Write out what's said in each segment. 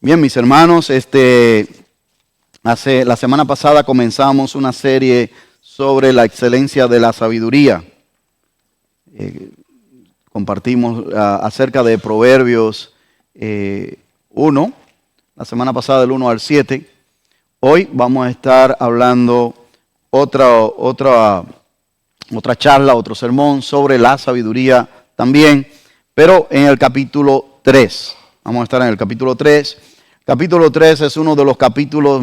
Bien, mis hermanos, la semana pasada comenzamos una serie sobre la excelencia de la sabiduría. Compartimos acerca de Proverbios 1, la semana pasada del 1 al 7. Hoy vamos a estar hablando otra charla, otro sermón sobre la sabiduría también, pero en el capítulo 3. Vamos a estar en el capítulo 3. Capítulo 3 es uno de los capítulos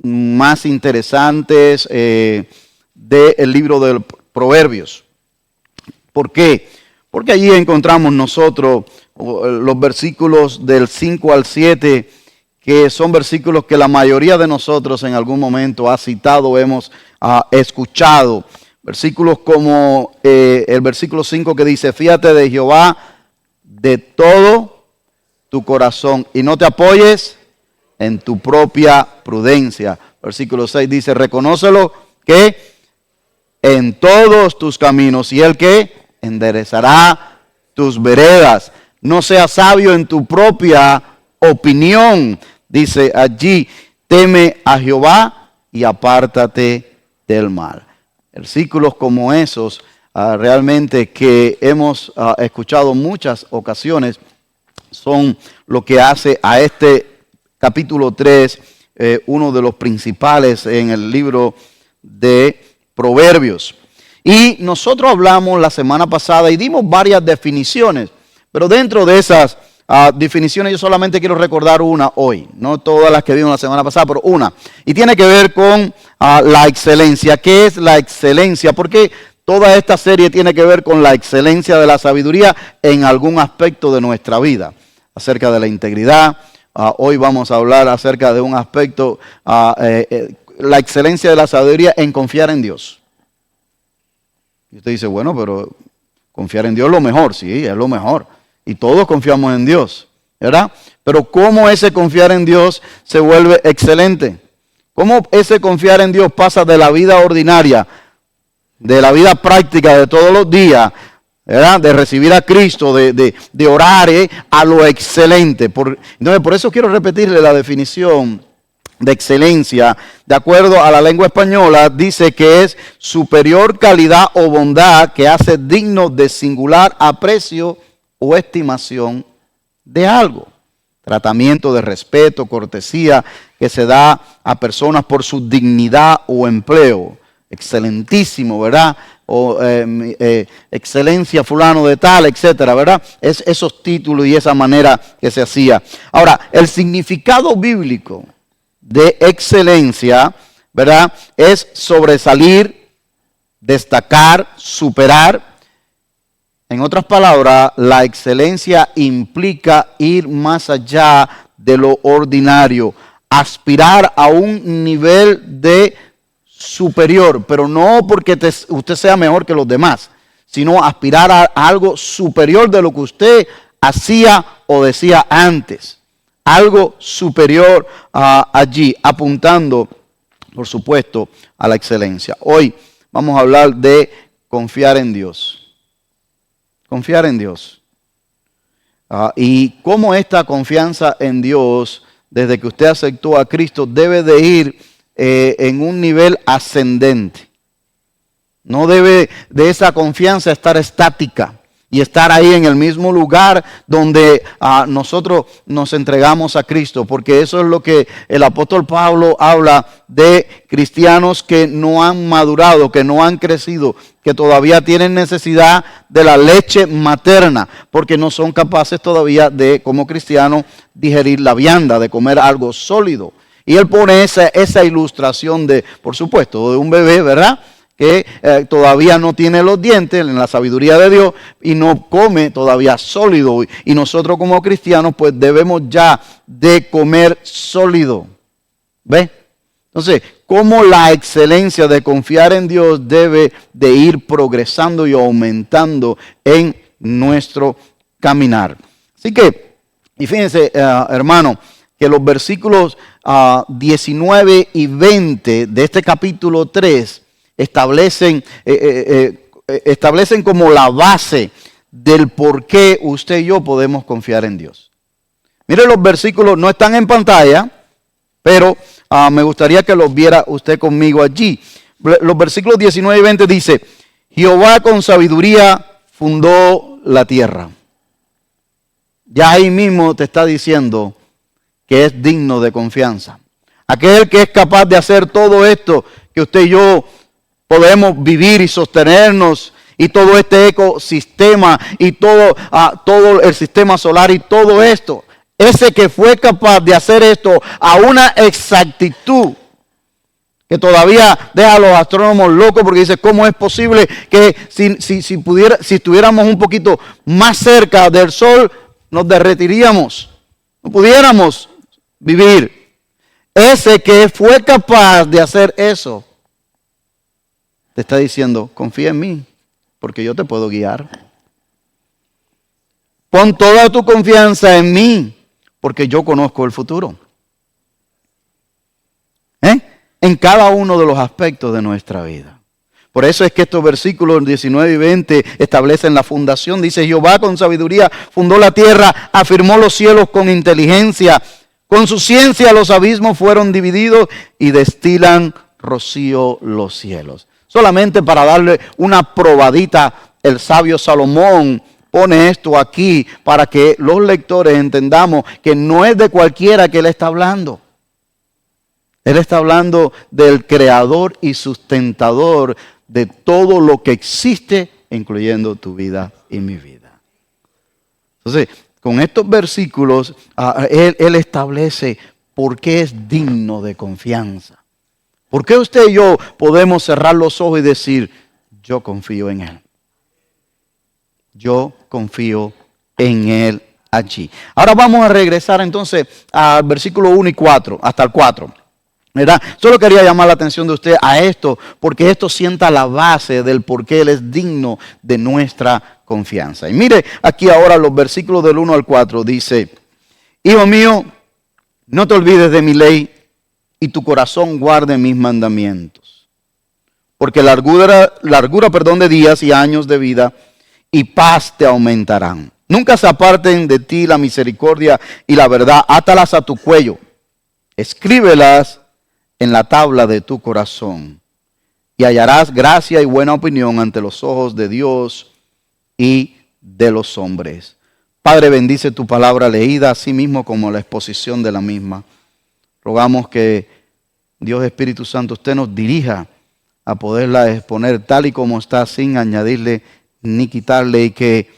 más interesantes del libro de Proverbios. ¿Por qué? Porque allí encontramos nosotros los versículos del 5 al 7, que son versículos que la mayoría de nosotros en algún momento ha citado o hemos escuchado. Versículos como el versículo 5 que dice: fíate de Jehová de todo tu corazón y no te apoyes en tu propia prudencia. Versículo 6 dice: reconócelo que en todos tus caminos y Él que enderezará tus veredas. No seas sabio en tu propia opinión. Dice allí: teme a Jehová y apártate del mal. Versículos como esos realmente que hemos escuchado muchas ocasiones son lo que hace a este capítulo 3 uno de los principales en el libro de Proverbios. Y nosotros hablamos la semana pasada y dimos varias definiciones, pero dentro de esas definiciones yo solamente quiero recordar una hoy, no todas las que vimos la semana pasada, pero una. Y tiene que ver con la excelencia. ¿Qué es la excelencia? Porque toda esta serie tiene que ver con la excelencia de la sabiduría en algún aspecto de nuestra vida. Acerca de la integridad, hoy vamos a hablar acerca de un aspecto, la excelencia de la sabiduría en confiar en Dios. Y usted dice, bueno, pero confiar en Dios es lo mejor, sí, es lo mejor. Y todos confiamos en Dios, ¿verdad? Pero ¿cómo ese confiar en Dios se vuelve excelente? ¿Cómo ese confiar en Dios pasa de la vida ordinaria, de la vida práctica de todos los días, ¿verdad? De recibir a Cristo, de orar a lo excelente? Entonces, por eso quiero repetirle la definición de excelencia. De acuerdo a la lengua española, dice que es superior calidad o bondad que hace digno de singular aprecio o estimación de algo. Tratamiento de respeto, cortesía que se da a personas por su dignidad o empleo. Excelentísimo, ¿verdad? O excelencia fulano de tal, etcétera, ¿verdad? Es esos títulos y esa manera que se hacía. Ahora, el significado bíblico de excelencia, ¿verdad? Es sobresalir, destacar, superar. En otras palabras, la excelencia implica ir más allá de lo ordinario, aspirar a un nivel de superior, pero no porque usted sea mejor que los demás, sino aspirar a algo superior de lo que usted hacía o decía antes. Algo superior allí, apuntando, por supuesto, a la excelencia. Hoy vamos a hablar de confiar en Dios. Confiar en Dios. Y cómo esta confianza en Dios, desde que usted aceptó a Cristo, debe de ir en un nivel ascendente. No debe de esa confianza estar estática y estar ahí en el mismo lugar donde nosotros nos entregamos a Cristo, porque eso es lo que el apóstol Pablo habla de cristianos que no han madurado, que no han crecido, que todavía tienen necesidad de la leche materna, porque no son capaces todavía de, como cristianos, digerir la vianda, de comer algo sólido. Y él pone esa ilustración de, por supuesto, de un bebé, ¿verdad?, que todavía no tiene los dientes en la sabiduría de Dios y no come todavía sólido. Y nosotros como cristianos pues debemos ya de comer sólido. ¿Ve? Entonces, cómo la excelencia de confiar en Dios debe de ir progresando y aumentando en nuestro caminar. Así que, y fíjense, hermano, que los versículos 19 y 20 de este capítulo 3 establecen como la base del por qué usted y yo podemos confiar en Dios. Mire, los versículos no están en pantalla, pero me gustaría que los viera usted conmigo allí. Los versículos 19 y 20 dice, Jehová con sabiduría fundó la tierra. Ya ahí mismo te está diciendo que es digno de confianza. Aquel que es capaz de hacer todo esto que usted y yo podemos vivir y sostenernos, y todo este ecosistema y todo el sistema solar y todo esto. Ese que fue capaz de hacer esto a una exactitud que todavía deja a los astrónomos locos, porque dice, ¿cómo es posible que si estuviéramos un poquito más cerca del Sol, nos derretiríamos? No pudiéramos vivir. Ese que fue capaz de hacer eso, te está diciendo, confía en mí, porque yo te puedo guiar. Pon toda tu confianza en mí, porque yo conozco el futuro. En cada uno de los aspectos de nuestra vida. Por eso es que estos versículos 19 y 20 establecen la fundación. Dice, Jehová con sabiduría fundó la tierra, afirmó los cielos con inteligencia. Con su ciencia los abismos fueron divididos y destilan rocío los cielos. Solamente para darle una probadita, el sabio Salomón pone esto aquí para que los lectores entendamos que no es de cualquiera que él está hablando. Él está hablando del creador y sustentador de todo lo que existe, incluyendo tu vida y mi vida. Entonces, con estos versículos, él establece por qué es digno de confianza. ¿Por qué usted y yo podemos cerrar los ojos y decir, yo confío en Él? Yo confío en Él allí. Ahora vamos a regresar entonces al versículo 1 y 4, hasta el 4. ¿Verdad? Solo quería llamar la atención de usted a esto, porque esto sienta la base del por qué Él es digno de nuestra confianza. Y mire aquí ahora los versículos del 1 al 4, dice, Hijo mío, no te olvides de mi ley y tu corazón guarde mis mandamientos. Porque largura de días y años de vida y paz te aumentarán. Nunca se aparten de ti la misericordia y la verdad, átalas a tu cuello, escríbelas en la tabla de tu corazón, y hallarás gracia y buena opinión ante los ojos de Dios y de los hombres. Padre, bendice tu palabra leída, así mismo como la exposición de la misma. Rogamos que Dios Espíritu Santo, usted nos dirija a poderla exponer tal y como está, sin añadirle ni quitarle, y que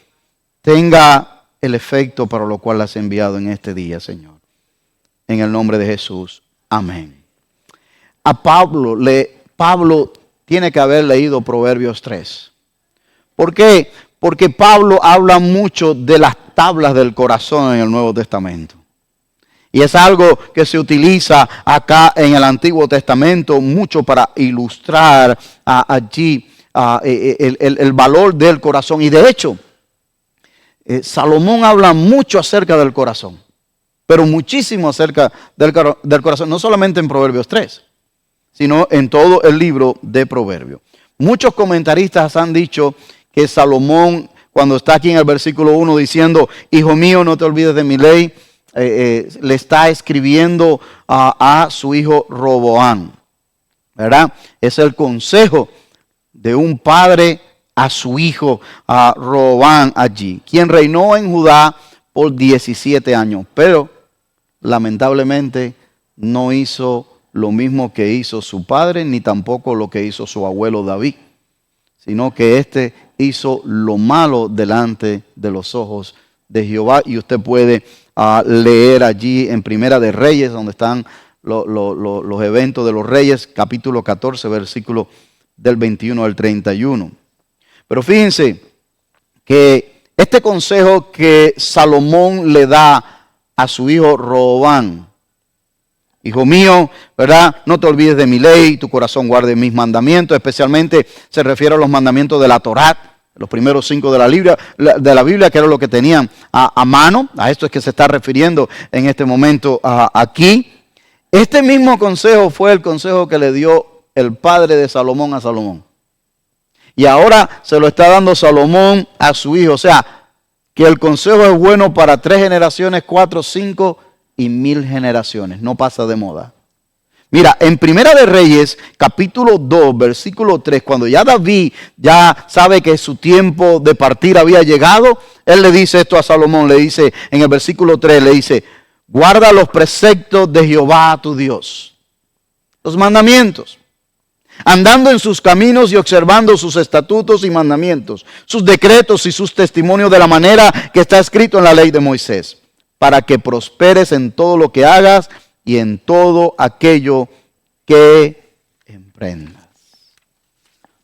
tenga el efecto para lo cual la has enviado en este día, Señor. En el nombre de Jesús. Amén. A Pablo tiene que haber leído Proverbios 3. ¿Por qué? Porque Pablo habla mucho de las tablas del corazón en el Nuevo Testamento. Y es algo que se utiliza acá en el Antiguo Testamento mucho para ilustrar allí el valor del corazón. Y de hecho, Salomón habla mucho acerca del corazón, pero muchísimo acerca del corazón, no solamente en Proverbios 3. Sino en todo el libro de Proverbios. Muchos comentaristas han dicho que Salomón, cuando está aquí en el versículo 1 diciendo, Hijo mío, no te olvides de mi ley, le está escribiendo a su hijo Roboam, ¿verdad? Es el consejo de un padre a su hijo Roboam allí, quien reinó en Judá por 17 años, pero lamentablemente no hizo lo mismo que hizo su padre, ni tampoco lo que hizo su abuelo David, sino que éste hizo lo malo delante de los ojos de Jehová. Y usted puede leer allí en Primera de Reyes, donde están los eventos de los reyes, capítulo 14, versículo del 21 al 31. Pero fíjense que este consejo que Salomón le da a su hijo Roboam, Hijo mío, ¿verdad? No te olvides de mi ley, tu corazón guarde mis mandamientos. Especialmente se refiere a los mandamientos de la Torá, los primeros 5 de la Biblia, que era lo que tenían a mano. A esto es que se está refiriendo en este momento aquí. Este mismo consejo fue el consejo que le dio el padre de Salomón a Salomón. Y ahora se lo está dando Salomón a su hijo. O sea, que el consejo es bueno para 3 generaciones, 4, 5 y 1000 generaciones. No pasa de moda. Mira, en Primera de Reyes, capítulo 2, versículo 3, cuando ya David ya sabe que su tiempo de partir había llegado, él le dice esto a Salomón, le dice en el versículo 3, le dice, guarda los preceptos de Jehová tu Dios, los mandamientos, andando en sus caminos y observando sus estatutos y mandamientos, sus decretos y sus testimonios de la manera que está escrito en la ley de Moisés, para que prosperes en todo lo que hagas y en todo aquello que emprendas.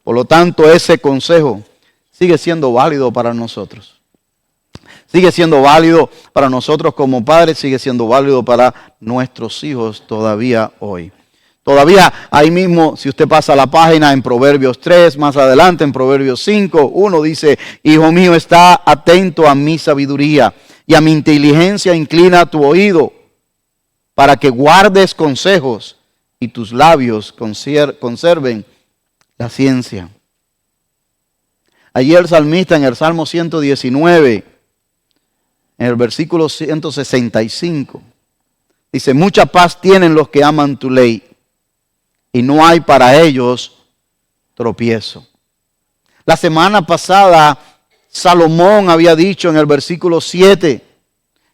Por lo tanto, ese consejo sigue siendo válido para nosotros. Sigue siendo válido para nosotros como padres, sigue siendo válido para nuestros hijos todavía hoy. Todavía ahí mismo, si usted pasa la página en Proverbios 3, más adelante en Proverbios 5, 1 dice, hijo mío, está atento a mi sabiduría y a mi inteligencia inclina tu oído, para que guardes consejos y tus labios conserven la ciencia. Allí el salmista en el Salmo 119, en el versículo 165, dice, mucha paz tienen los que aman tu ley, y no hay para ellos tropiezo. La semana pasada, Salomón había dicho en el versículo 7,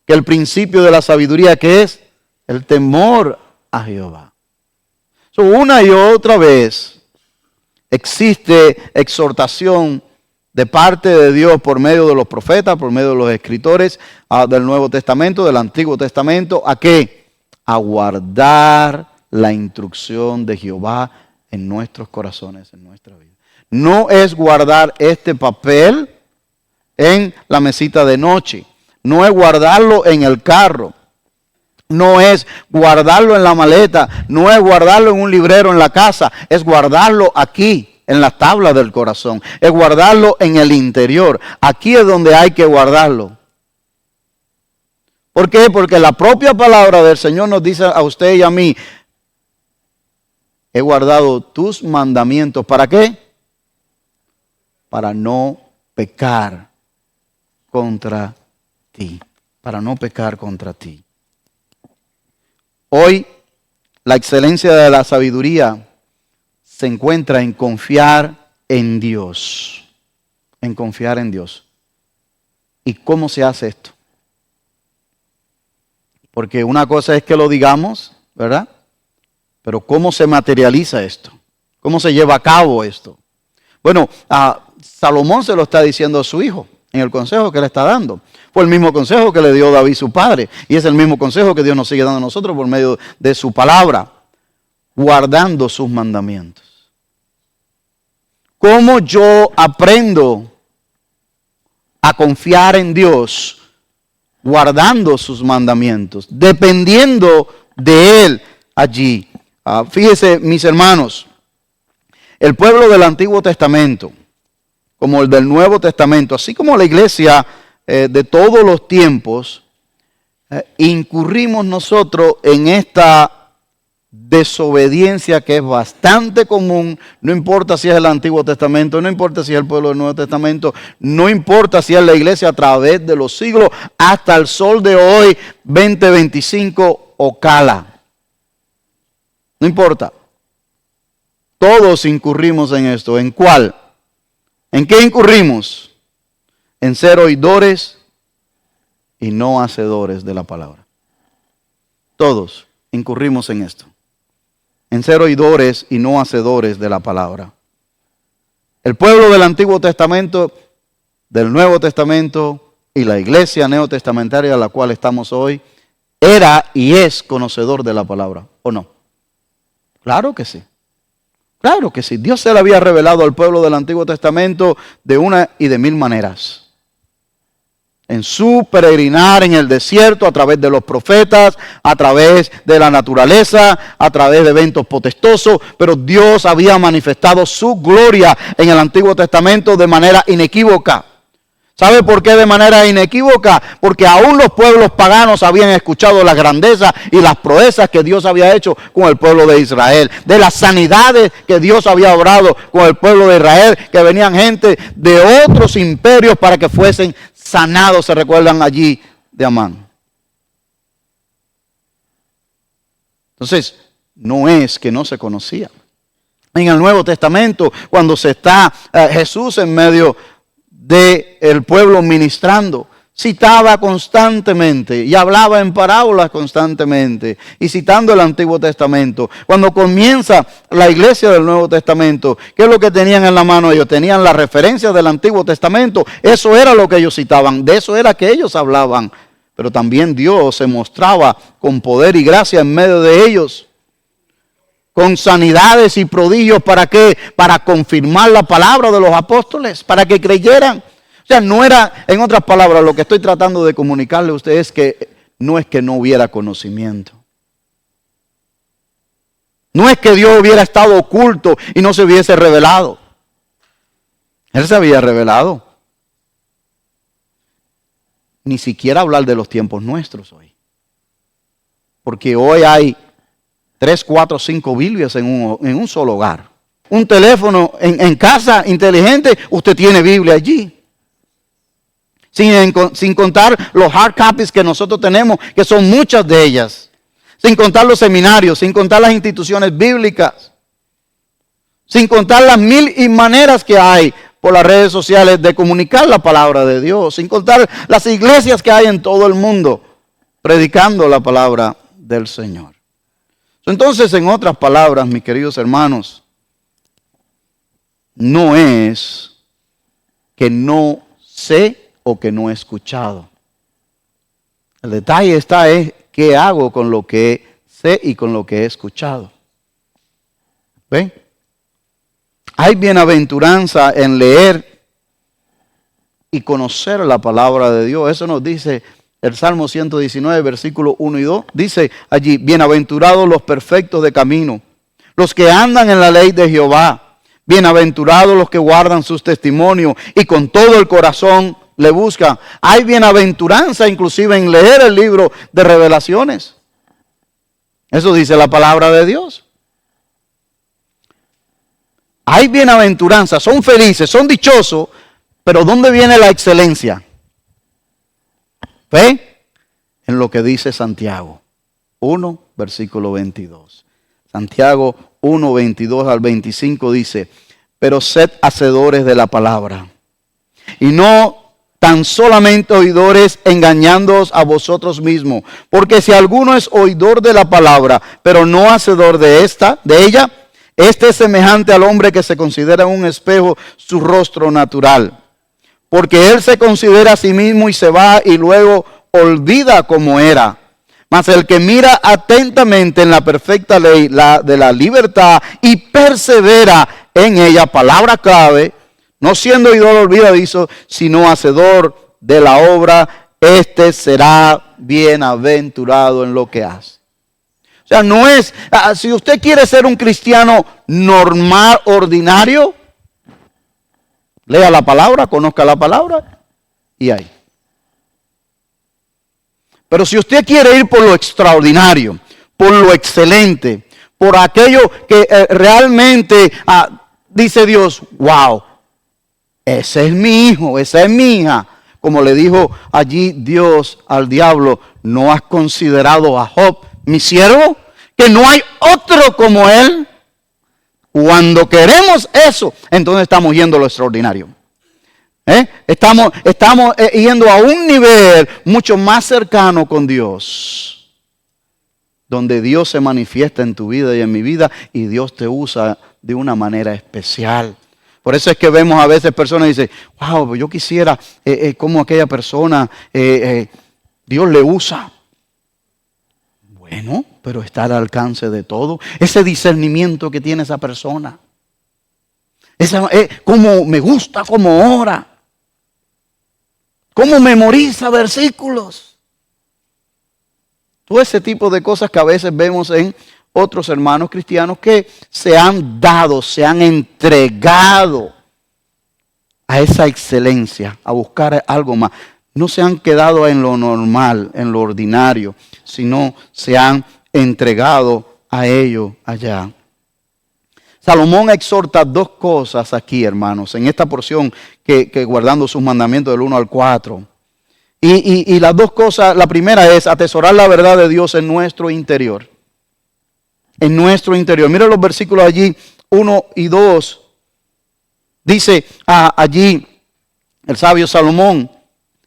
que el principio de la sabiduría, ¿qué es? El temor a Jehová. Una y otra vez existe exhortación de parte de Dios por medio de los profetas, por medio de los escritores del Nuevo Testamento, del Antiguo Testamento. ¿A qué? A guardar la instrucción de Jehová en nuestros corazones, en nuestra vida. No es guardar este papel en la mesita de noche. No es guardarlo en el carro. No es guardarlo en la maleta, no es guardarlo en un librero en la casa, es guardarlo aquí, en la tabla del corazón, es guardarlo en el interior. Aquí es donde hay que guardarlo. ¿Por qué? Porque la propia palabra del Señor nos dice a usted y a mí, he guardado tus mandamientos. ¿Para qué? Para no pecar contra ti, para no pecar contra ti. Hoy, la excelencia de la sabiduría se encuentra en confiar en Dios. En confiar en Dios. ¿Y cómo se hace esto? Porque una cosa es que lo digamos, ¿verdad? Pero ¿cómo se materializa esto? ¿Cómo se lleva a cabo esto? Bueno, Salomón se lo está diciendo a su hijo en el consejo que le está dando. Fue el mismo consejo que le dio David su padre. Y es el mismo consejo que Dios nos sigue dando a nosotros por medio de su palabra. Guardando sus mandamientos. ¿Cómo yo aprendo a confiar en Dios? Guardando sus mandamientos. Dependiendo de Él allí. Fíjese, mis hermanos. El pueblo del Antiguo Testamento, como el del Nuevo Testamento, así como la iglesia de todos los tiempos, incurrimos nosotros en esta desobediencia que es bastante común, no importa si es el Antiguo Testamento, no importa si es el pueblo del Nuevo Testamento, no importa si es la iglesia a través de los siglos, hasta el sol de hoy, 2025 o cala. No importa. Todos incurrimos en esto. ¿En cuál? ¿En qué incurrimos? En ser oidores y no hacedores de la palabra. Todos incurrimos en esto. En ser oidores y no hacedores de la palabra. El pueblo del Antiguo Testamento, del Nuevo Testamento y la iglesia neotestamentaria a la cual estamos hoy, era y es conocedor de la palabra, ¿o no? Claro que sí. Claro que sí. Dios se le había revelado al pueblo del Antiguo Testamento de una y de mil maneras. En su peregrinar en el desierto, a través de los profetas, a través de la naturaleza, a través de eventos poderosos, pero Dios había manifestado su gloria en el Antiguo Testamento de manera inequívoca. ¿Sabe por qué de manera inequívoca? Porque aún los pueblos paganos habían escuchado las grandezas y las proezas que Dios había hecho con el pueblo de Israel. De las sanidades que Dios había obrado con el pueblo de Israel, que venían gente de otros imperios para que fuesen sanado, se recuerdan allí de Amán. Entonces, no es que no se conocían. En el Nuevo Testamento, cuando se está Jesús en medio del pueblo ministrando, citaba constantemente y hablaba en parábolas constantemente y citando el Antiguo Testamento. Cuando comienza la iglesia del Nuevo Testamento, ¿qué es lo que tenían en la mano ellos? Tenían las referencias del Antiguo Testamento. Eso era lo que ellos citaban, de eso era que ellos hablaban. Pero también Dios se mostraba con poder y gracia en medio de ellos, con sanidades y prodigios. ¿Para qué? Para confirmar la palabra de los apóstoles, para que creyeran. O sea, no era, en otras palabras, lo que estoy tratando de comunicarle a ustedes es que no hubiera conocimiento. No es que Dios hubiera estado oculto y no se hubiese revelado. Él se había revelado. Ni siquiera hablar de los tiempos nuestros hoy. Porque hoy hay 3, 4, 5 Biblias en un solo hogar. Un teléfono en casa inteligente, usted tiene Biblia allí. Sin contar los hard copies que nosotros tenemos, que son muchas de ellas. Sin contar los seminarios, sin contar las instituciones bíblicas. Sin contar las mil y maneras que hay por las redes sociales de comunicar la palabra de Dios. Sin contar las iglesias que hay en todo el mundo predicando la palabra del Señor. Entonces, en otras palabras, mis queridos hermanos, no es que no sé o que no he escuchado. El detalle está es qué hago con lo que sé y con lo que he escuchado. ¿Ven? Hay bienaventuranza en leer y conocer la palabra de Dios. Eso nos dice el Salmo 119, versículos 1 y 2. Dice allí, bienaventurados los perfectos de camino, los que andan en la ley de Jehová. Bienaventurados los que guardan sus testimonios y con todo el corazón le buscan. Hay bienaventuranza inclusive en leer el libro de Revelaciones. Eso dice la palabra de Dios. Hay bienaventuranza, son felices, son dichosos, pero ¿dónde viene la excelencia? ¿Ve? En lo que dice Santiago 1, versículo 22. Santiago 1, 22 al 25 dice, pero sed hacedores de la palabra, y no tan solamente oidores, engañándoos a vosotros mismos. Porque si alguno es oidor de la palabra, pero no hacedor de ella, este es semejante al hombre que se considera en un espejo su rostro natural. Porque él se considera a sí mismo y se va y luego olvida como era. Mas el que mira atentamente en la perfecta ley de la libertad y persevera en ella, palabra clave, no siendo oidor olvidadizo, sino hacedor de la obra, este será bienaventurado en lo que hace. O sea, no es, si usted quiere ser un cristiano normal, ordinario, lea la palabra, conozca la palabra y ahí. Pero si usted quiere ir por lo extraordinario, por lo excelente, por aquello que realmente dice Dios, wow, ese es mi hijo, esa es mi hija. Como le dijo allí Dios al diablo, ¿no has considerado a Job, mi siervo? Que no hay otro como él. Cuando queremos eso, entonces estamos yendo a lo extraordinario. Estamos yendo a un nivel mucho más cercano con Dios, donde Dios se manifiesta en tu vida y en mi vida y Dios te usa de una manera especial. Por eso es que vemos a veces personas que dicen, wow, yo quisiera como aquella persona, Dios le usa. Bueno, pero está al alcance de todo. Ese discernimiento que tiene esa persona. Cómo me gusta, cómo ora. Cómo memoriza versículos. Todo ese tipo de cosas que a veces vemos en otros hermanos cristianos que se han dado, se han entregado a esa excelencia, a buscar algo más. No se han quedado en lo normal, en lo ordinario, sino se han entregado a ello allá. Salomón exhorta dos cosas aquí, hermanos, en esta porción que guardando sus mandamientos del 1 al 4. Y las dos cosas, la primera es atesorar la verdad de Dios en nuestro interior. En nuestro interior. Mira los versículos allí, 1 y 2. Dice allí el sabio Salomón: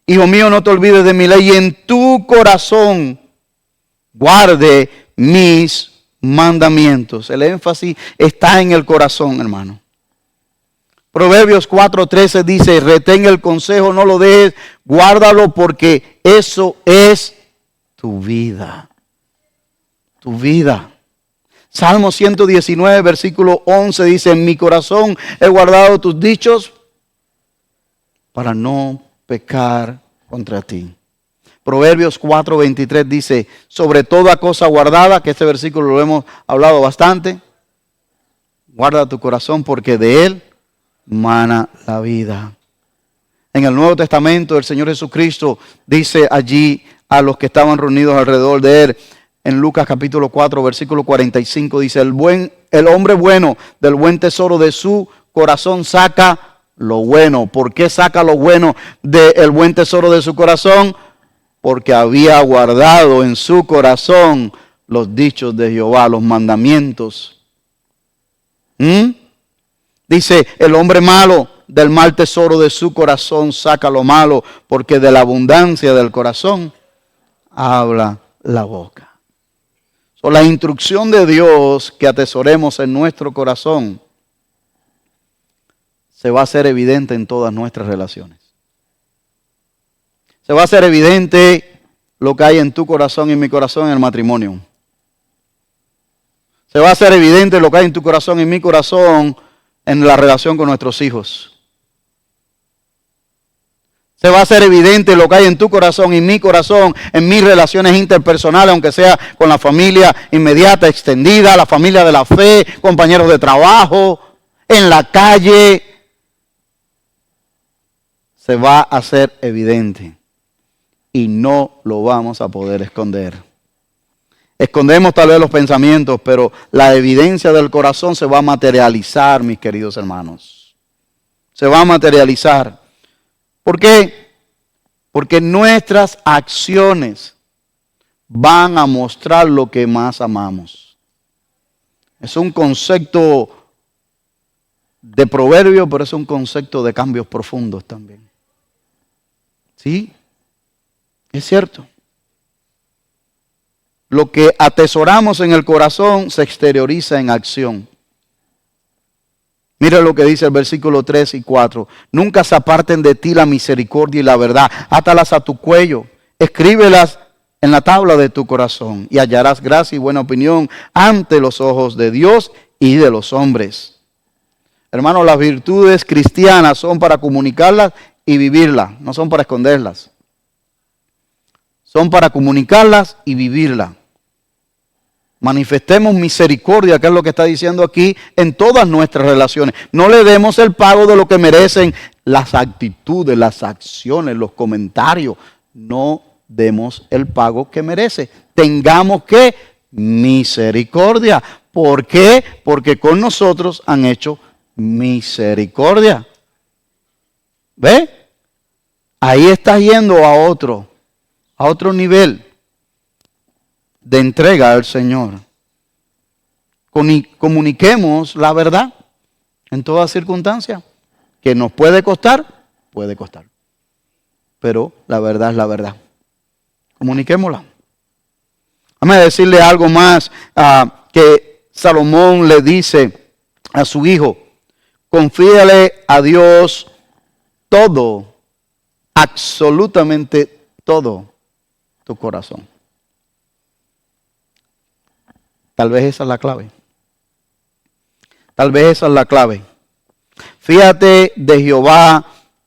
Hijo mío, no te olvides de mi ley, y en tu corazón guarde mis mandamientos. El énfasis está en el corazón, hermano. Proverbios 4:13 dice: retén el consejo, no lo dejes, guárdalo, porque eso es tu vida. Tu vida. Salmo 119, versículo 11 dice: en mi corazón he guardado tus dichos para no pecar contra ti. Proverbios 4:23 dice: sobre toda cosa guardada, que este versículo lo hemos hablado bastante, guarda tu corazón porque de él mana la vida. En el Nuevo Testamento el Señor Jesucristo dice allí a los que estaban reunidos alrededor de él, en Lucas capítulo 4, versículo 45, dice: el hombre bueno del buen tesoro de su corazón saca lo bueno. ¿Por qué saca lo bueno del buen tesoro de su corazón? Porque había guardado en su corazón los dichos de Jehová, los mandamientos. Dice: el hombre malo del mal tesoro de su corazón saca lo malo, porque de la abundancia del corazón habla la boca. La instrucción de Dios que atesoremos en nuestro corazón se va a hacer evidente en todas nuestras relaciones. Se va a hacer evidente lo que hay en tu corazón y en mi corazón en el matrimonio. Se va a hacer evidente lo que hay en tu corazón y en mi corazón en la relación con nuestros hijos. Se va a hacer evidente lo que hay en tu corazón y mi corazón, en mis relaciones interpersonales, aunque sea con la familia inmediata, extendida, la familia de la fe, compañeros de trabajo, en la calle. Se va a hacer evidente y no lo vamos a poder esconder. Escondemos tal vez los pensamientos, pero la evidencia del corazón se va a materializar, mis queridos hermanos. Se va a materializar. ¿Por qué? Porque nuestras acciones van a mostrar lo que más amamos. Es un concepto de proverbio, pero es un concepto de cambios profundos también. ¿Sí? Es cierto. Lo que atesoramos en el corazón se exterioriza en acción. Mira lo que dice el versículo 3 y 4. Nunca se aparten de ti la misericordia y la verdad. Átalas a tu cuello. Escríbelas en la tabla de tu corazón. Y hallarás gracia y buena opinión ante los ojos de Dios y de los hombres. Hermanos, las virtudes cristianas son para comunicarlas y vivirlas. No son para esconderlas. Son para comunicarlas y vivirlas. Manifestemos misericordia, que es lo que está diciendo aquí, en todas nuestras relaciones. No le demos el pago de lo que merecen las actitudes, las acciones, los comentarios. No demos el pago que merece. Tengamos que misericordia. ¿Por qué? Porque con nosotros han hecho misericordia. ¿Ve? Ahí estás yendo a otro nivel de entrega al Señor. Comuniquemos la verdad en toda circunstancia. Que nos puede costar, pero la verdad es la verdad. Comuniquémosla. Déjame decirle algo más que Salomón le dice a su hijo: confíale a Dios todo, absolutamente todo tu corazón. Tal vez esa es la clave. Tal vez esa es la clave. Fíjate de Jehová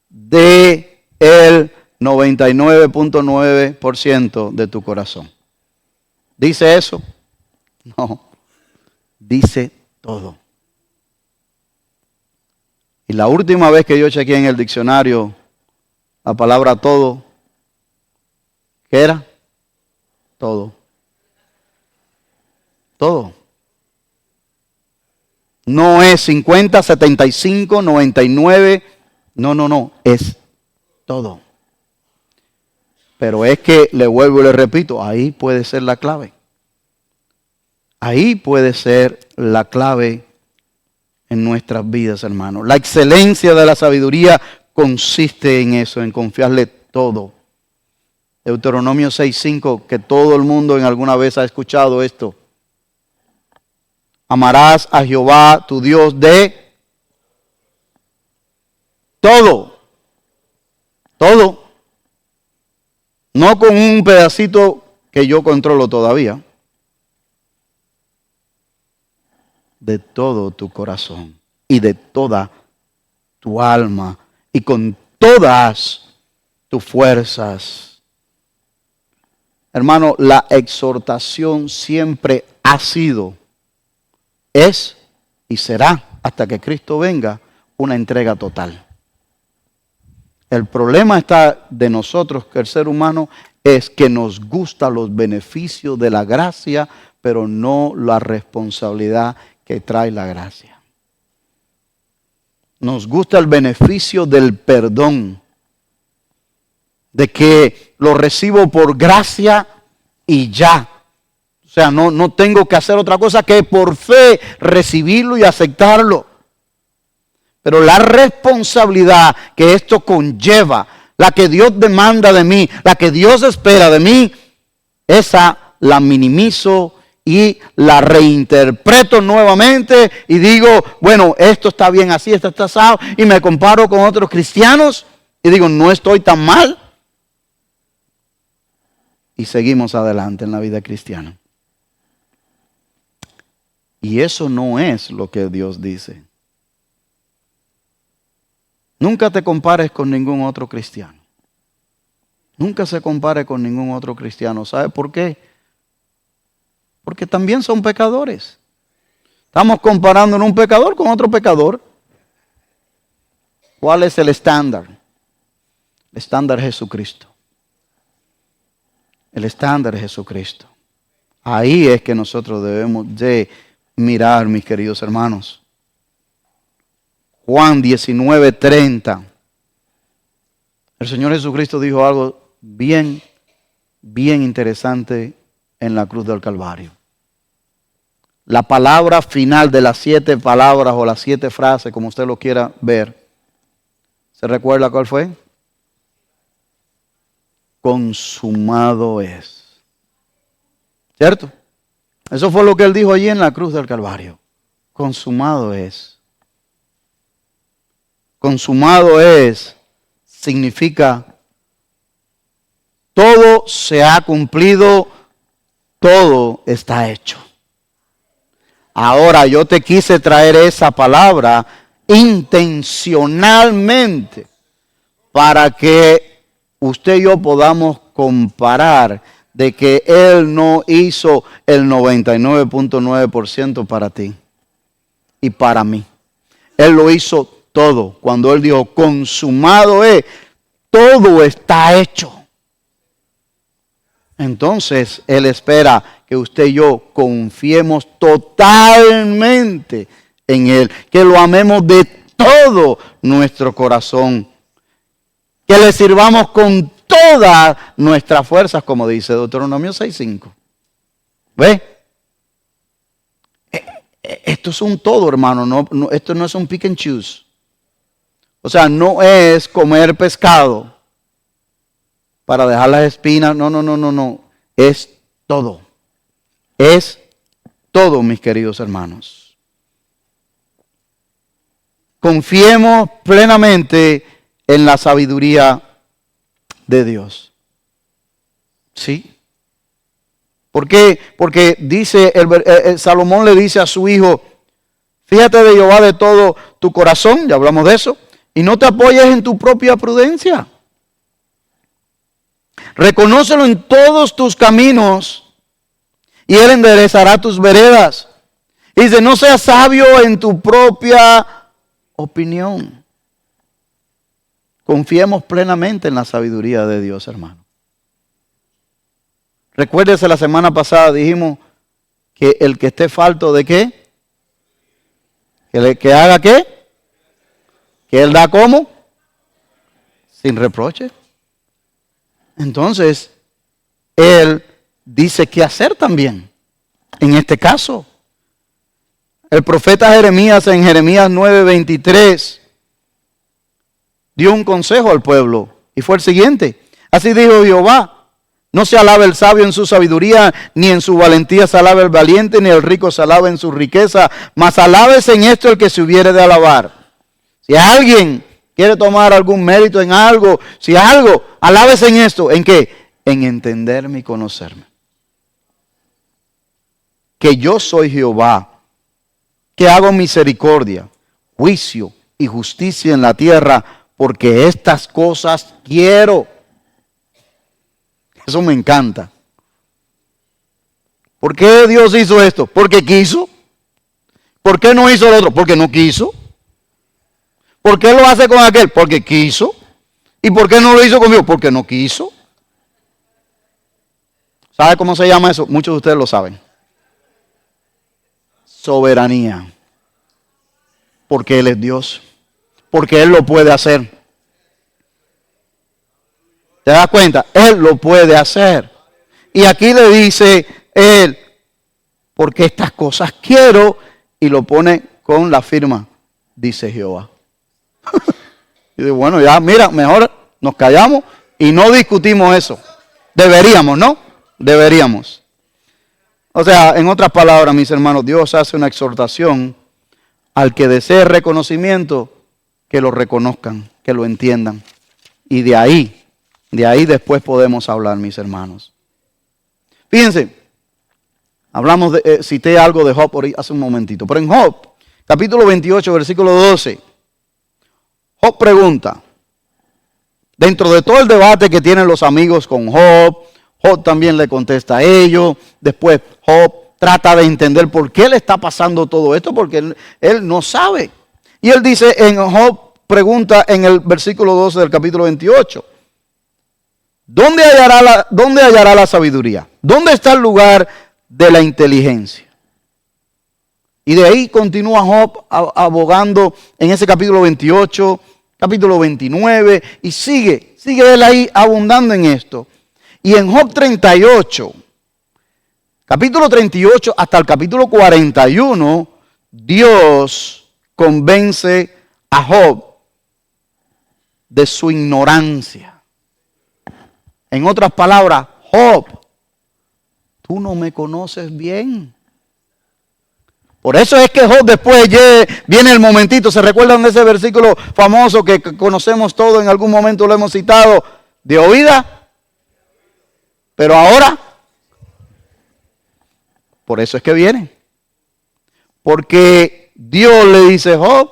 de el 99.9% de tu corazón. ¿Dice eso? No. Dice todo. Y la última vez que yo chequeé en el diccionario la palabra todo, ¿qué era? Todo. Todo. No es 50, 75, 99. No. Es todo. Pero es que, le vuelvo y le repito, ahí puede ser la clave. Ahí puede ser la clave en nuestras vidas, hermanos. La excelencia de la sabiduría consiste en eso, en confiarle todo. Deuteronomio 6:5, que todo el mundo en alguna vez ha escuchado esto. Amarás a Jehová tu Dios de todo. Todo. No con un pedacito que yo controlo todavía. De todo tu corazón y de toda tu alma y con todas tus fuerzas. Hermano, la exhortación siempre ha sido, es y será hasta que Cristo venga una entrega total. El problema está de nosotros, que el ser humano, es que nos gustan los beneficios de la gracia, pero no la responsabilidad que trae la gracia. Nos gusta el beneficio del perdón, de que lo recibo por gracia y ya. O sea, no tengo que hacer otra cosa que por fe recibirlo y aceptarlo. Pero la responsabilidad que esto conlleva, la que Dios demanda de mí, la que Dios espera de mí, esa la minimizo y la reinterpreto nuevamente y digo, bueno, esto está bien así, esto está asado, y me comparo con otros cristianos y digo, no estoy tan mal. Y seguimos adelante en la vida cristiana. Y eso no es lo que Dios dice. Nunca te compares con ningún otro cristiano. Nunca se compare con ningún otro cristiano. ¿Sabe por qué? Porque también son pecadores. Estamos comparando un pecador con otro pecador. ¿Cuál es el estándar? El estándar es Jesucristo. El estándar es Jesucristo. Ahí es que nosotros debemos de mirar, mis queridos hermanos. Juan 19:30. El Señor Jesucristo dijo algo bien interesante en la cruz del Calvario. La palabra final de las 7 palabras o las 7 frases, como usted lo quiera ver, ¿se recuerda cuál fue? Consumado es. ¿Cierto? Eso fue lo que Él dijo allí en la cruz del Calvario. Consumado es. Consumado es, significa todo se ha cumplido, todo está hecho. Ahora yo te quise traer esa palabra intencionalmente para que usted y yo podamos comparar de que Él no hizo el 99.9% para ti y para mí. Él lo hizo todo. Cuando Él dijo, consumado es, todo está hecho. Entonces, Él espera que usted y yo confiemos totalmente en Él. Que lo amemos de todo nuestro corazón. Que le sirvamos con todas nuestras fuerzas, como dice Deuteronomio 6:5. ¿Ve? Esto es un todo, hermano. Esto no es un pick and choose. O sea, no es comer pescado para dejar las espinas. No. Es todo. Es todo, mis queridos hermanos. Confiemos plenamente en la sabiduría de Dios. ¿Sí? ¿Por qué? Porque dice, Salomón le dice a su hijo, fíjate de Jehová de todo tu corazón, ya hablamos de eso, y no te apoyes en tu propia prudencia. Reconócelo en todos tus caminos y Él enderezará tus veredas. Y dice, no seas sabio en tu propia opinión. Confiemos plenamente en la sabiduría de Dios, hermano. Recuérdese, la semana pasada dijimos que el que esté falto de qué, que haga qué, que Él da como, sin reproche. Entonces, Él dice qué hacer también. En este caso, el profeta Jeremías en Jeremías 9:23 dio un consejo al pueblo y fue el siguiente. Así dijo Jehová: no se alabe el sabio en su sabiduría, ni en su valentía se alabe el valiente, ni el rico se alabe en su riqueza, mas alábese en esto el que se hubiere de alabar. Si alguien quiere tomar algún mérito en algo, si algo, alábese en esto. ¿En qué? En entenderme y conocerme. Que yo soy Jehová, que hago misericordia, juicio y justicia en la tierra, porque estas cosas quiero. Eso me encanta. ¿Por qué Dios hizo esto? Porque quiso. ¿Por qué no hizo lo otro? Porque no quiso. ¿Por qué lo hace con aquel? Porque quiso. ¿Y por qué no lo hizo conmigo? Porque no quiso. ¿Sabe cómo se llama eso? Muchos de ustedes lo saben. Soberanía. Porque Él es Dios. Porque Él lo puede hacer. ¿Te das cuenta? Él lo puede hacer. Y aquí le dice Él, porque estas cosas quiero, y lo pone con la firma, dice Jehová. Y digo, bueno, ya mira, mejor nos callamos y no discutimos eso. Deberíamos, ¿no? Deberíamos. O sea, en otras palabras, mis hermanos, Dios hace una exhortación al que desee reconocimiento, que lo reconozcan, que lo entiendan. Y de ahí después podemos hablar, mis hermanos. Fíjense, cité algo de Job hace un momentito, pero en Job, capítulo 28, versículo 12, Job pregunta, dentro de todo el debate que tienen los amigos con Job, Job también le contesta a ellos. Después Job trata de entender por qué le está pasando todo esto, porque él no sabe. Y él dice en Job, pregunta en el versículo 12 del capítulo 28, ¿dónde hallará la sabiduría? ¿Dónde está el lugar de la inteligencia? Y de ahí continúa Job abogando en ese capítulo 28, capítulo 29, y sigue él ahí abundando en esto. Y en Job 38, capítulo 38 hasta el capítulo 41, Dios convence a Job de su ignorancia. En otras palabras, Job, tú no me conoces bien. Por eso es que Job después viene el momentito. ¿Se recuerdan de ese versículo famoso que conocemos todos, en algún momento lo hemos citado? De oída, pero ahora, por eso es que viene. Porque Dios le dice, Job,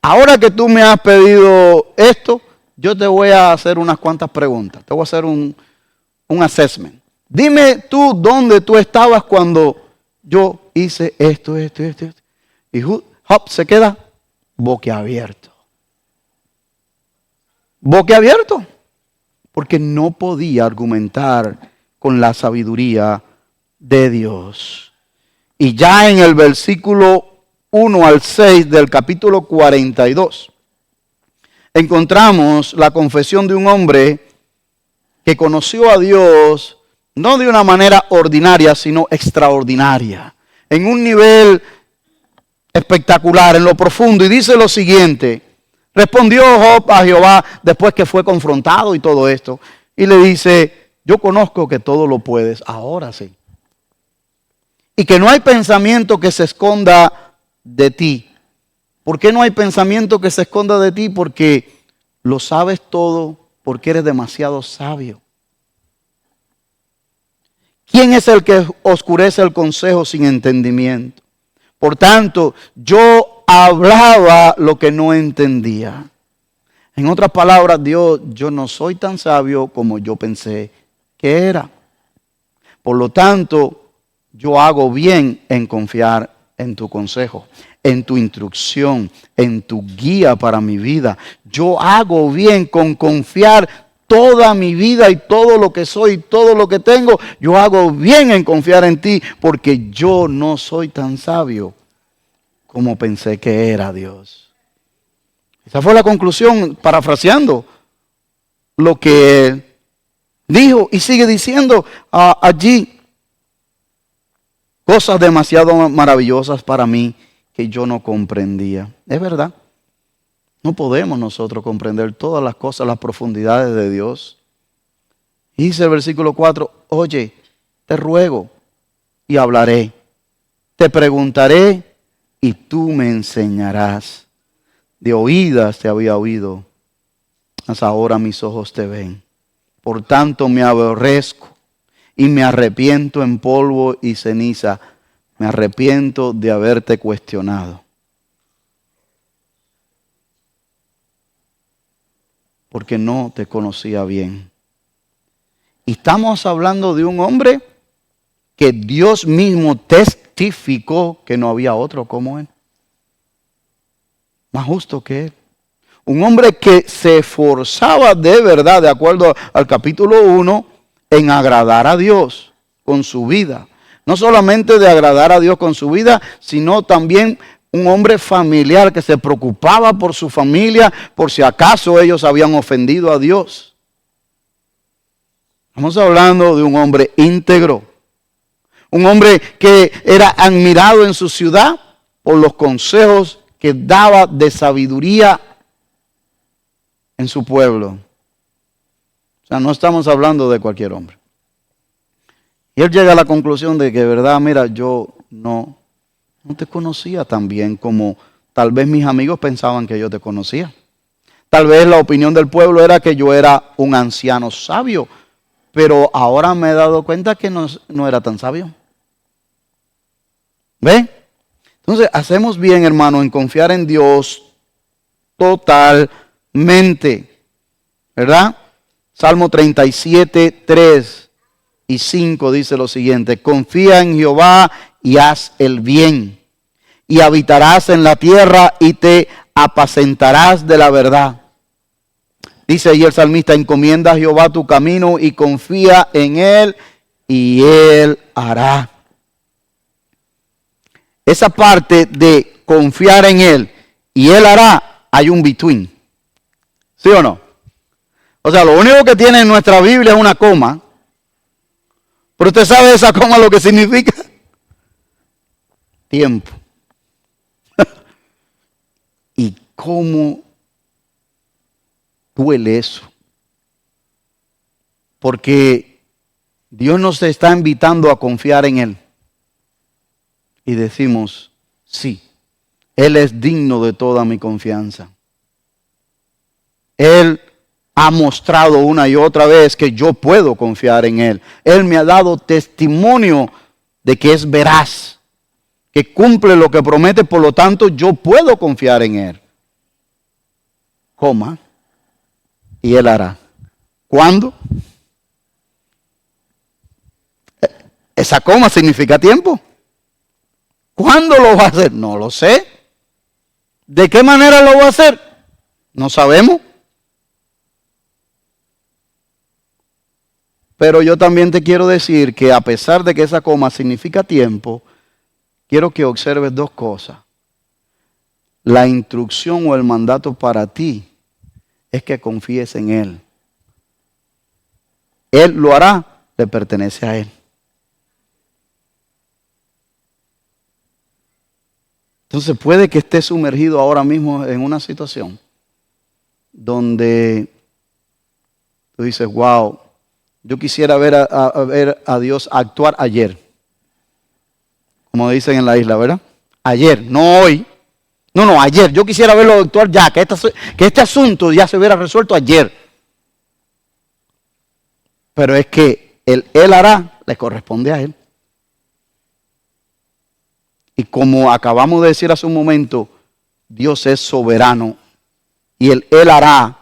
ahora que tú me has pedido esto, yo te voy a hacer unas cuantas preguntas. Te voy a hacer un assessment. Dime tú dónde tú estabas cuando yo hice esto. Y Job se queda boquiabierto. Boquiabierto. Porque no podía argumentar con la sabiduría de Dios. Y ya en el versículo 1 al 6 del capítulo 42, encontramos la confesión de un hombre que conoció a Dios no de una manera ordinaria, sino extraordinaria, en un nivel espectacular, en lo profundo. Y dice lo siguiente: respondió Job a Jehová después que fue confrontado y todo esto, y le dice, yo conozco que todo lo puedes, ahora sí, y que no hay pensamiento que se esconda de ti. ¿Por qué no hay pensamiento que se esconda de ti? Porque lo sabes todo, porque eres demasiado sabio. ¿Quién es el que oscurece el consejo sin entendimiento? Por tanto, yo hablaba lo que no entendía. En otras palabras, Dios, yo no soy tan sabio como yo pensé que era. Por lo tanto, yo hago bien en confiar en tu consejo, en tu instrucción, en tu guía para mi vida. Yo hago bien con confiar toda mi vida y todo lo que soy, todo lo que tengo. Yo hago bien en confiar en ti, porque yo no soy tan sabio como pensé que era, Dios. Esa fue la conclusión, parafraseando lo que Dijo y sigue diciendo allí cosas demasiado maravillosas para mí que yo no comprendía. Es verdad. No podemos nosotros comprender todas las cosas, las profundidades de Dios. Y dice el versículo 4, oye, te ruego y hablaré. Te preguntaré y tú me enseñarás. De oídas te había oído, mas ahora mis ojos te ven. Por tanto me aborrezco y me arrepiento en polvo y ceniza. Me arrepiento de haberte cuestionado. Porque no te conocía bien. Y estamos hablando de un hombre que Dios mismo testificó que no había otro como él. Más justo que él. Un hombre que se esforzaba de verdad, de acuerdo al capítulo 1, en agradar a Dios con su vida. No solamente de agradar a Dios con su vida, sino también un hombre familiar que se preocupaba por su familia, por si acaso ellos habían ofendido a Dios. Estamos hablando de un hombre íntegro. Un hombre que era admirado en su ciudad por los consejos que daba de sabiduría en su pueblo. O sea, no estamos hablando de cualquier hombre. Y él llega a la conclusión de que, de verdad, mira, yo no te conocía tan bien como tal vez mis amigos pensaban que yo te conocía. Tal vez la opinión del pueblo era que yo era un anciano sabio, pero ahora me he dado cuenta que no era tan sabio. ¿Ve? Entonces, hacemos bien, hermano, en confiar en Dios totalmente. ¿Verdad? Salmo 37, 3 y 5 dice lo siguiente. Confía en Jehová y haz el bien. Y habitarás en la tierra y te apacentarás de la verdad. Dice ahí el salmista, encomienda a Jehová tu camino y confía en Él y Él hará. Esa parte de confiar en Él y Él hará, hay un between. ¿Sí o no? O sea, lo único que tiene en nuestra Biblia es una coma. Pero usted sabe esa coma lo que significa. Tiempo. ¿Y cómo duele eso? Porque Dios nos está invitando a confiar en Él. Y decimos, sí, Él es digno de toda mi confianza. Él ha mostrado una y otra vez que yo puedo confiar en Él. Él me ha dado testimonio de que es veraz, que cumple lo que promete, por lo tanto yo puedo confiar en Él. Coma, y Él hará. ¿Cuándo? Esa coma significa tiempo. ¿Cuándo lo va a hacer? No lo sé. ¿De qué manera lo va a hacer? No sabemos. Pero yo también te quiero decir que a pesar de que esa coma significa tiempo, quiero que observes dos cosas. La instrucción o el mandato para ti es que confíes en Él. Él lo hará, le pertenece a Él. Entonces puede que estés sumergido ahora mismo en una situación donde tú dices, wow, yo quisiera ver a Dios actuar ayer. Como dicen en la isla, ¿verdad? Ayer, no hoy. No, ayer. Yo quisiera verlo actuar ya, que este asunto ya se hubiera resuelto ayer. Pero es que Él hará, le corresponde a Él. Y como acabamos de decir hace un momento, Dios es soberano y Él hará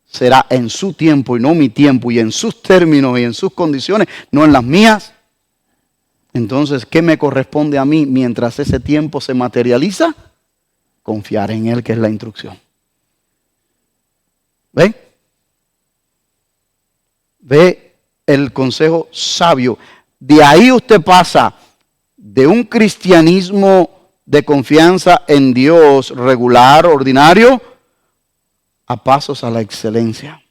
será en su tiempo y no mi tiempo, y en sus términos y en sus condiciones, no en las mías. Entonces, ¿qué me corresponde a mí mientras ese tiempo se materializa? Confiar en Él, que es la instrucción. ¿Ve? Ve el consejo sabio. De ahí usted pasa de un cristianismo de confianza en Dios regular, ordinario, a pasos a la excelencia.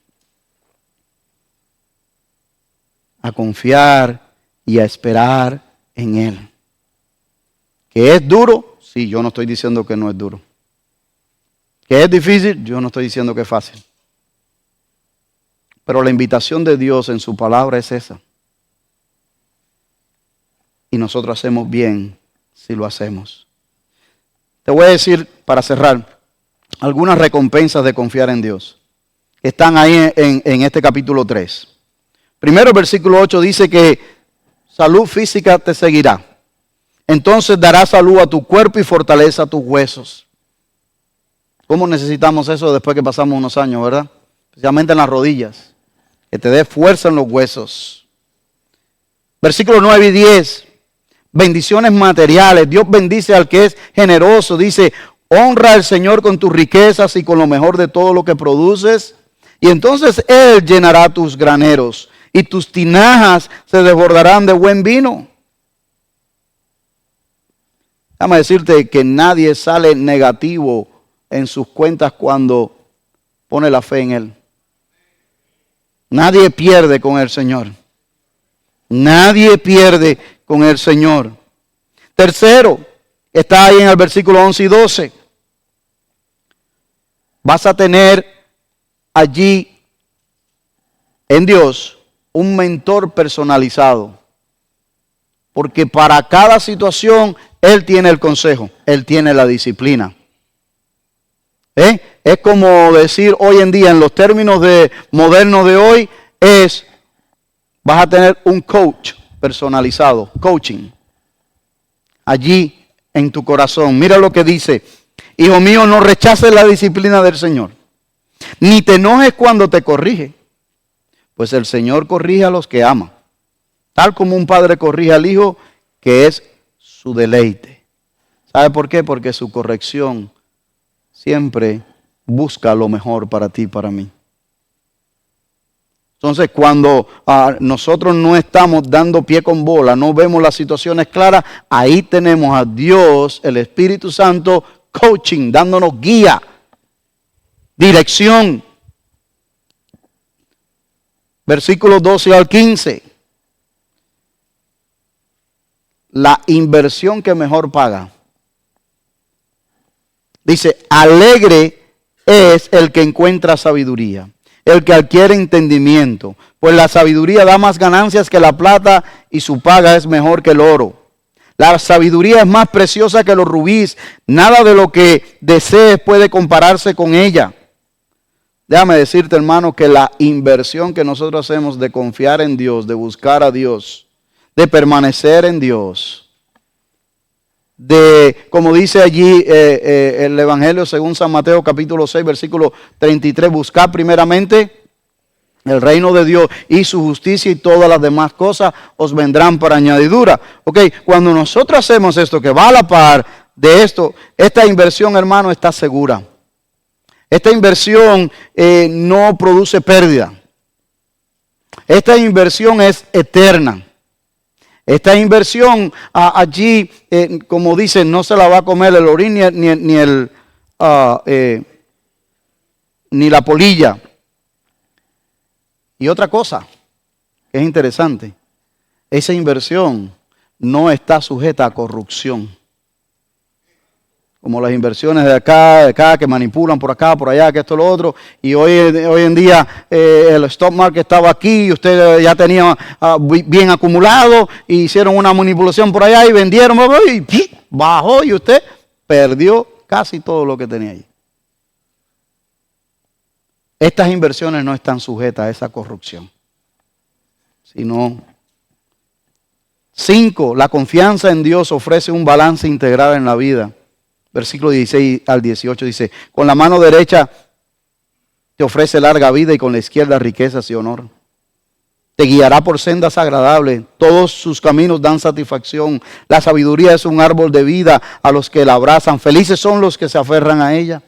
a confiar y a esperar en Él. ¿Que es duro? Sí, yo no estoy diciendo que no es duro. ¿Que es difícil? Yo no estoy diciendo que es fácil. Pero la invitación de Dios en su palabra es esa. Y nosotros hacemos bien si lo hacemos. Te voy a decir, para cerrar, algunas recompensas de confiar en Dios. Que están ahí en este capítulo 3. Primero, el versículo 8 dice que salud física te seguirá. Entonces dará salud a tu cuerpo y fortaleza a tus huesos. ¿Cómo necesitamos eso después que pasamos unos años, verdad? Especialmente en las rodillas. Que te dé fuerza en los huesos. Versículos 9 y 10. Bendiciones materiales. Dios bendice al que es generoso. Dice, honra al Señor con tus riquezas y con lo mejor de todo lo que produces. Y entonces Él llenará tus graneros y tus tinajas se desbordarán de buen vino. Déjame decirte que nadie sale negativo en sus cuentas cuando pone la fe en Él. Nadie pierde con el Señor. Nadie pierde con el Señor. Tercero, está ahí en el versículo 11 y 12. Vas a tener allí en Dios un mentor personalizado. Porque para cada situación Él tiene el consejo, Él tiene la disciplina. Es como decir hoy en día, en los términos modernos de hoy, vas a tener un coach personalizado, coaching, allí en tu corazón. Mira lo que dice, hijo mío, no rechaces la disciplina del Señor, ni te enojes cuando te corrige, pues el Señor corrige a los que ama, tal como un padre corrige al hijo, que es su deleite. ¿Sabe por qué? Porque su corrección siempre busca lo mejor para ti y para mí. Entonces, cuando nosotros no estamos dando pie con bola, no vemos las situaciones claras, ahí tenemos a Dios, el Espíritu Santo, coaching, dándonos guía, dirección. Versículos 12 al 15. La inversión que mejor paga. Dice, alegre es el que encuentra sabiduría, el que adquiere entendimiento, pues la sabiduría da más ganancias que la plata y su paga es mejor que el oro. La sabiduría es más preciosa que los rubíes, nada de lo que desees puede compararse con ella. Déjame decirte, hermano, que la inversión que nosotros hacemos de confiar en Dios, de buscar a Dios, de permanecer en Dios, como dice allí el Evangelio según San Mateo capítulo 6 versículo 33, buscar primeramente el reino de Dios y su justicia y todas las demás cosas os vendrán por añadidura. Ok, cuando nosotros hacemos esto que va a la par de esto, esta inversión, hermano, está segura. Esta inversión no produce pérdida. Esta inversión es eterna. Esta inversión allí, como dicen, no se la va a comer el orín ni la polilla. Y otra cosa que es interesante, esa inversión no está sujeta a corrupción. Como las inversiones de acá, que manipulan por acá, por allá, que esto, lo otro. Y hoy en día el stock market estaba aquí y usted ya tenía bien acumulado. Y hicieron una manipulación por allá y vendieron y bajó y usted perdió casi todo lo que tenía ahí. Estas inversiones no están sujetas a esa corrupción. Sino 5, la confianza en Dios ofrece un balance integral en la vida. Versículo 16 al 18 dice, con la mano derecha te ofrece larga vida y con la izquierda riquezas y honor. Te guiará por sendas agradables, todos sus caminos dan satisfacción. La sabiduría es un árbol de vida a los que la abrazan. Felices son los que se aferran a ella.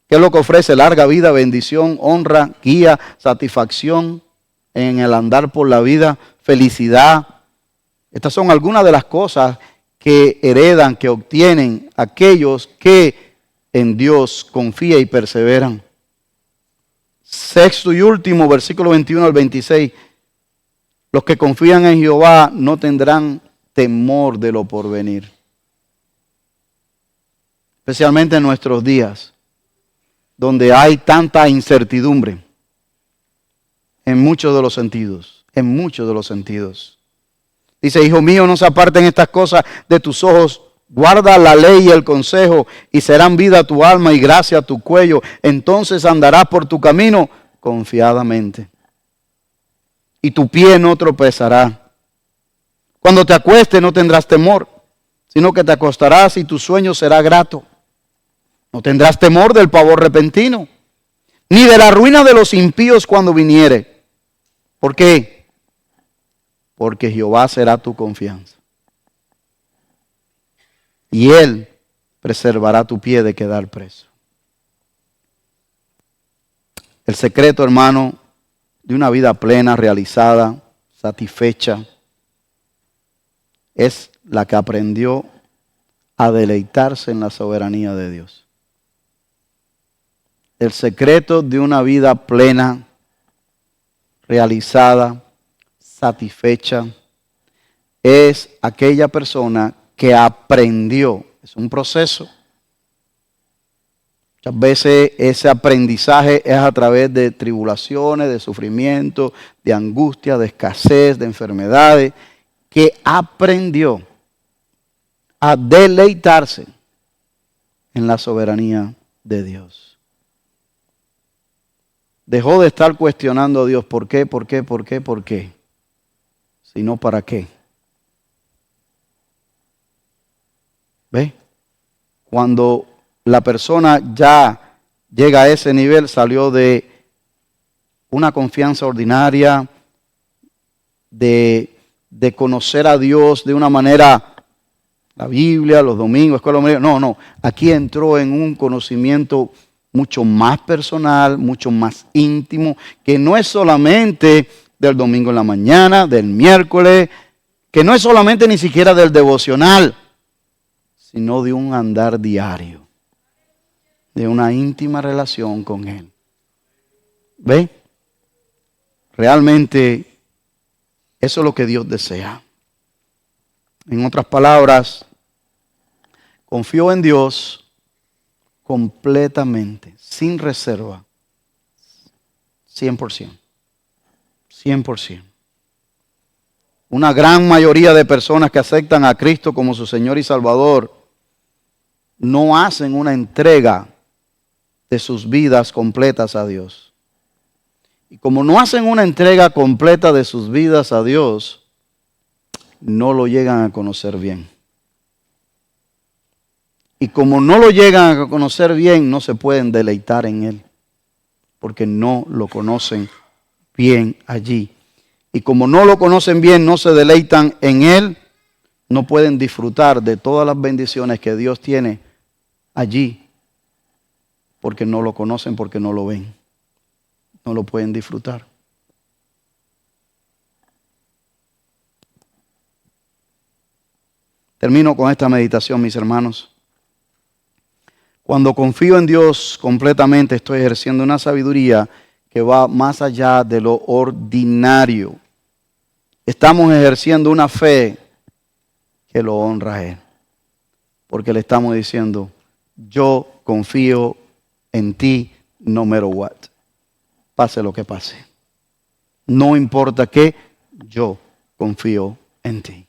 ¿Qué es lo que ofrece? Larga vida, bendición, honra, guía, satisfacción en el andar por la vida, felicidad. Estas son algunas de las cosas que heredan, que obtienen aquellos que en Dios confían y perseveran. Sexto y último, versículo 21 al 26. Los que confían en Jehová no tendrán temor de lo porvenir. Especialmente en nuestros días, donde hay tanta incertidumbre en muchos de los sentidos, en muchos de los sentidos. Dice, hijo mío, no se aparten estas cosas de tus ojos. Guarda la ley y el consejo, y serán vida a tu alma y gracia a tu cuello. Entonces andarás por tu camino confiadamente, y tu pie no tropezará. Cuando te acuestes no tendrás temor, sino que te acostarás y tu sueño será grato. No tendrás temor del pavor repentino, ni de la ruina de los impíos cuando viniere. ¿Por qué? Porque Jehová será tu confianza, y Él preservará tu pie de quedar preso. El secreto, hermano, de una vida plena, realizada, satisfecha, es la que aprendió a deleitarse en la soberanía de Dios. El secreto de una vida plena, realizada, satisfecha, es aquella persona que aprendió. Es un proceso. Muchas veces ese aprendizaje es a través de tribulaciones, de sufrimiento, de angustia, de escasez, de enfermedades, que aprendió a deleitarse en la soberanía de Dios. Dejó de estar cuestionando a Dios, ¿por qué, por qué, por qué, por qué? Sino para qué. ¿Ve? Cuando la persona ya llega a ese nivel, salió de una confianza ordinaria, de conocer a Dios de una manera, la Biblia, los domingos, escuela dominical. No, aquí entró en un conocimiento mucho más personal, mucho más íntimo, que no es solamente del domingo en la mañana, del miércoles, que no es solamente ni siquiera del devocional, sino de un andar diario, de una íntima relación con Él. ¿Ve? Realmente eso es lo que Dios desea. En otras palabras, confío en Dios completamente, sin reserva, 100%. 100%. Una gran mayoría de personas que aceptan a Cristo como su Señor y Salvador no hacen una entrega de sus vidas completas a Dios. Y como no hacen una entrega completa de sus vidas a Dios, no lo llegan a conocer bien. Y como no lo llegan a conocer bien, no se pueden deleitar en Él, porque no lo conocen bien allí. Y como no lo conocen bien, no se deleitan en Él, no pueden disfrutar de todas las bendiciones que Dios tiene allí, porque no lo conocen, porque no lo ven. No lo pueden disfrutar. Termino con esta meditación, mis hermanos. Cuando confío en Dios completamente, estoy ejerciendo una sabiduría que va más allá de lo ordinario. Estamos ejerciendo una fe que lo honra a Él. Porque le estamos diciendo, yo confío en ti no matter what. Pase lo que pase. No importa qué, yo confío en ti.